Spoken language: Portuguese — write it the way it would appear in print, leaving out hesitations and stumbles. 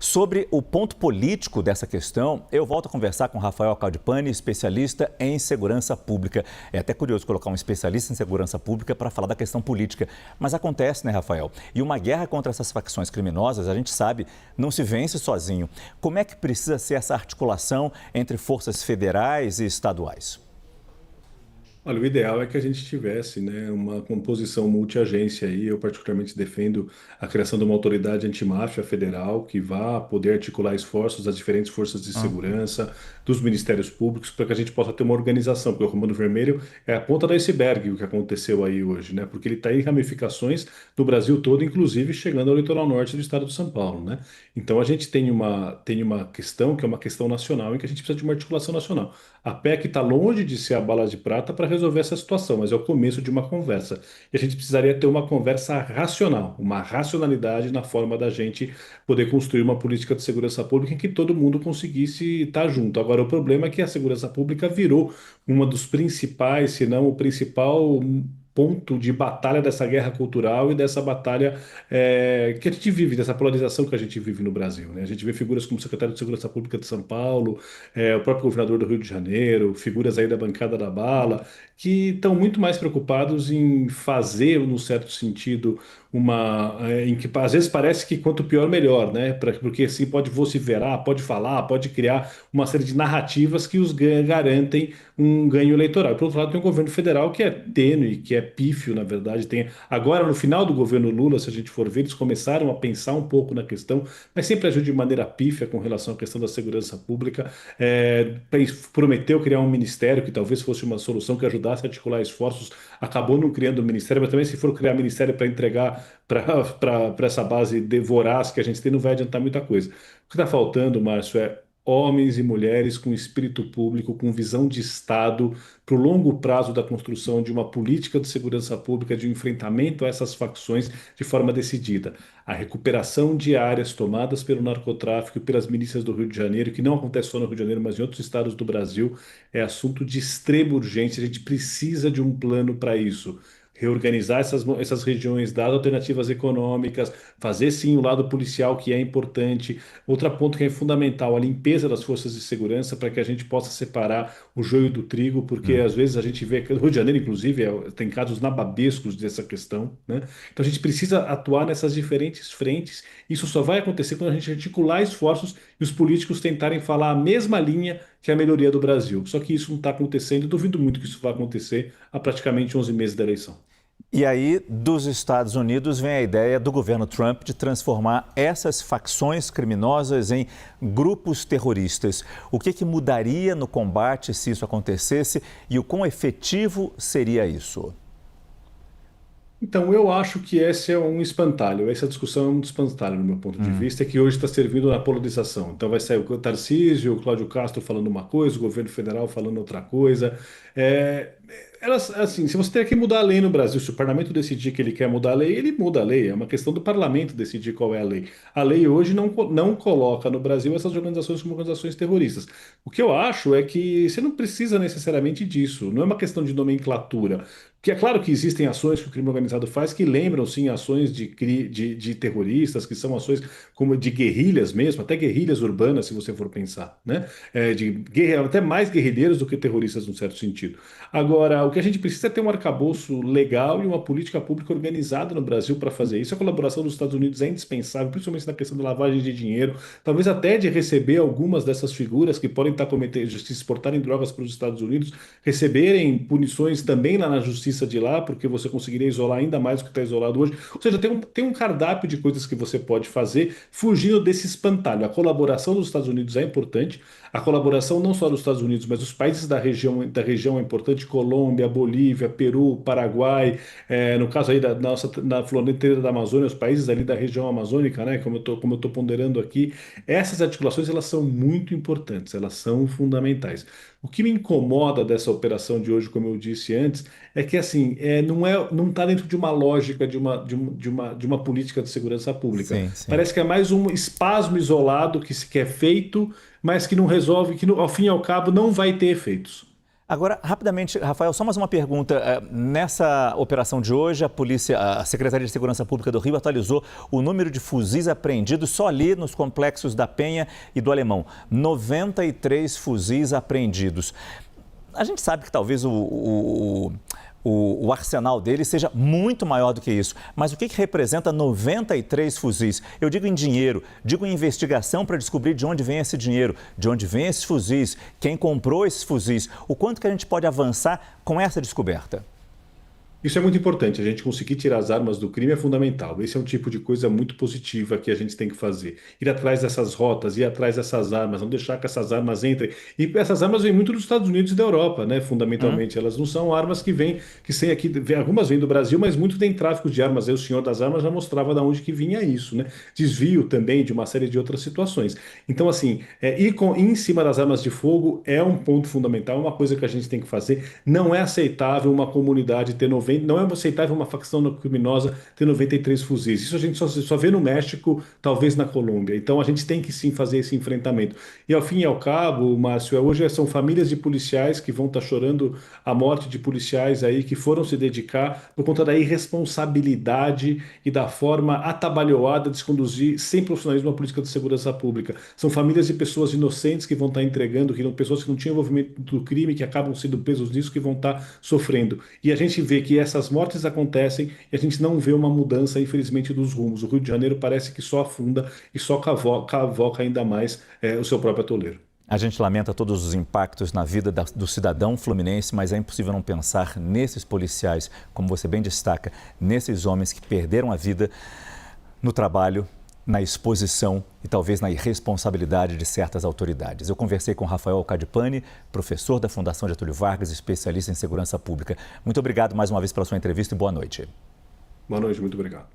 Sobre o ponto político dessa questão, eu volto a conversar com Rafael Caldipani, especialista em segurança pública. É até curioso colocar um especialista em segurança pública para falar da questão política, mas acontece, né, Rafael? E uma guerra contra essas facções criminosas, a gente sabe, não se vence sozinho. Como é que precisa ser essa articulação entre forças federais e estaduais? Olha, o ideal é que a gente tivesse, né, uma composição multiagência aí. Eu particularmente defendo a criação de uma autoridade antimáfia federal que vá poder articular esforços das diferentes forças de Uhum. segurança, dos ministérios públicos, para que a gente possa ter uma organização, porque o Comando Vermelho é a ponta do iceberg o que aconteceu aí hoje, né? Porque ele está em ramificações do Brasil todo, inclusive chegando ao litoral norte do estado de São Paulo, né? Então a gente tem uma questão que é uma questão nacional em que a gente precisa de uma articulação nacional. A PEC está longe de ser a bala de prata para resolver essa situação, mas é o começo de uma conversa. E a gente precisaria ter uma conversa racional, uma racionalidade na forma da gente poder construir uma política de segurança pública em que todo mundo conseguisse estar junto. Agora, o problema é que a segurança pública virou uma dos principais, se não o principal ponto de batalha dessa guerra cultural e dessa batalha que a gente vive, dessa polarização que a gente vive no Brasil, né? A gente vê figuras como o secretário de Segurança Pública de São Paulo, o próprio governador do Rio de Janeiro, figuras aí da bancada da bala, que estão muito mais preocupados em fazer, num certo sentido, em que às vezes parece que quanto pior, melhor, né? Porque assim pode vociferar, pode falar, pode criar uma série de narrativas que garantem um ganho eleitoral. Por outro lado, tem um governo federal que é tênue, que é pífio, na verdade. Agora, no final do governo Lula, se a gente for ver, eles começaram a pensar um pouco na questão, mas sempre agiu de maneira pífia com relação à questão da segurança pública. Prometeu criar um ministério que talvez fosse uma solução que ajudasse a articular esforços, acabou não criando um ministério, mas também se for criar ministério para entregar para essa base voraz que a gente tem, não vai adiantar muita coisa. O que está faltando, Márcio, é homens e mulheres com espírito público, com visão de Estado, para o longo prazo da construção de uma política de segurança pública, de enfrentamento a essas facções de forma decidida. A recuperação de áreas tomadas pelo narcotráfico e pelas milícias do Rio de Janeiro, que não acontece só no Rio de Janeiro, mas em outros estados do Brasil, é assunto de extrema urgência. A gente precisa de um plano para isso. Reorganizar essas regiões, dar alternativas econômicas, fazer sim o lado policial que é importante. Outro ponto que é fundamental, a limpeza das forças de segurança para que a gente possa separar o joio do trigo, porque às vezes a gente vê que no Rio de Janeiro, inclusive, tem casos nababescos dessa questão, né? Então a gente precisa atuar nessas diferentes frentes. Isso só vai acontecer quando a gente articular esforços e os políticos tentarem falar a mesma linha que é a melhoria do Brasil. Só que isso não está acontecendo e duvido muito que isso vá acontecer há praticamente 11 meses da eleição. E aí, dos Estados Unidos, vem a ideia do governo Trump de transformar essas facções criminosas em grupos terroristas. O que mudaria no combate se isso acontecesse e o quão efetivo seria isso? Então, eu acho que esse é um espantalho. Essa discussão é um espantalho, no meu ponto de vista, que hoje está servindo na polarização. Então, vai sair o Tarcísio, o Cláudio Castro falando uma coisa, o governo federal falando outra coisa. É, assim, se você tem que mudar a lei no Brasil, se o parlamento decidir que ele quer mudar a lei, ele muda a lei. É uma questão do parlamento decidir qual é a lei. A lei hoje não coloca no Brasil essas organizações como organizações terroristas. O que eu acho é que você não precisa necessariamente disso. Não é uma questão de nomenclatura. Que é claro que existem ações que o crime organizado faz que lembram, sim, ações de terroristas, que são ações como de guerrilhas mesmo, até guerrilhas urbanas, se você for pensar, né? Até mais guerrilheiros do que terroristas, num certo sentido. Agora, o que a gente precisa é ter um arcabouço legal e uma política pública organizada no Brasil para fazer isso. A colaboração dos Estados Unidos é indispensável, principalmente na questão da lavagem de dinheiro, talvez até de receber algumas dessas figuras que podem estar cometendo, se exportarem drogas para os Estados Unidos, receberem punições também lá na justiça de lá, porque você conseguiria isolar ainda mais do que está isolado hoje. Ou seja, tem um cardápio de coisas que você pode fazer fugindo desse espantalho. A colaboração dos Estados Unidos é importante, a colaboração não só dos Estados Unidos, mas dos países da região é importante, Colômbia, Bolívia, Peru, Paraguai, no caso aí na fronteira da Amazônia, os países ali da região amazônica, né, como eu tô ponderando aqui, essas articulações elas são muito importantes, elas são fundamentais. O que me incomoda dessa operação de hoje, como eu disse antes, é que assim, não está dentro de uma lógica de uma política de segurança pública. Sim, sim. Parece que é mais um espasmo isolado que se quer feito, mas que não resolve, que ao fim e ao cabo não vai ter efeitos. Agora, rapidamente, Rafael, só mais uma pergunta. Nessa operação de hoje, a Secretaria de Segurança Pública do Rio atualizou o número de fuzis apreendidos só ali nos complexos da Penha e do Alemão. 93 fuzis apreendidos. A gente sabe que talvez o arsenal dele seja muito maior do que isso. Mas o que representa 93 fuzis? Eu digo em dinheiro, digo em investigação para descobrir de onde vem esse dinheiro, de onde vem esses fuzis, quem comprou esses fuzis, o quanto que a gente pode avançar com essa descoberta. Isso é muito importante, a gente conseguir tirar as armas do crime é fundamental. Esse é um tipo de coisa muito positiva que a gente tem que fazer. Ir atrás dessas rotas, ir atrás dessas armas, não deixar que essas armas entrem. E essas armas vêm muito dos Estados Unidos e da Europa, né? Fundamentalmente. Elas não são armas que vêm, algumas vêm do Brasil, mas muito tem tráfico de armas. Aí o senhor das armas já mostrava de onde que vinha isso, né? Desvio também de uma série de outras situações. Então, assim, ir em cima das armas de fogo é um ponto fundamental, uma coisa que a gente tem que fazer. Não é aceitável uma comunidade ter 90. Não é aceitável uma facção criminosa ter 93 fuzis. Isso a gente só vê no México, talvez na Colômbia. Então a gente tem que sim fazer esse enfrentamento. E ao fim e ao cabo, Márcio, hoje são famílias de policiais que vão estar chorando a morte de policiais aí que foram se dedicar por conta da irresponsabilidade e da forma atabalhoada de se conduzir sem profissionalismo a política de segurança pública. São famílias de pessoas inocentes que vão estar entregando, pessoas que não tinham envolvimento do crime, que acabam sendo presos nisso, que vão estar sofrendo. E a gente vê que essas mortes acontecem e a gente não vê uma mudança, infelizmente, dos rumos. O Rio de Janeiro parece que só afunda e só cavoca ainda mais o seu próprio atoleiro. A gente lamenta todos os impactos na vida do cidadão fluminense, mas é impossível não pensar nesses policiais, como você bem destaca, nesses homens que perderam a vida no trabalho, na exposição e talvez na irresponsabilidade de certas autoridades. Eu conversei com Rafael Alcadipani, professor da Fundação Getúlio Vargas, especialista em segurança pública. Muito obrigado mais uma vez pela sua entrevista e boa noite. Boa noite, muito obrigado.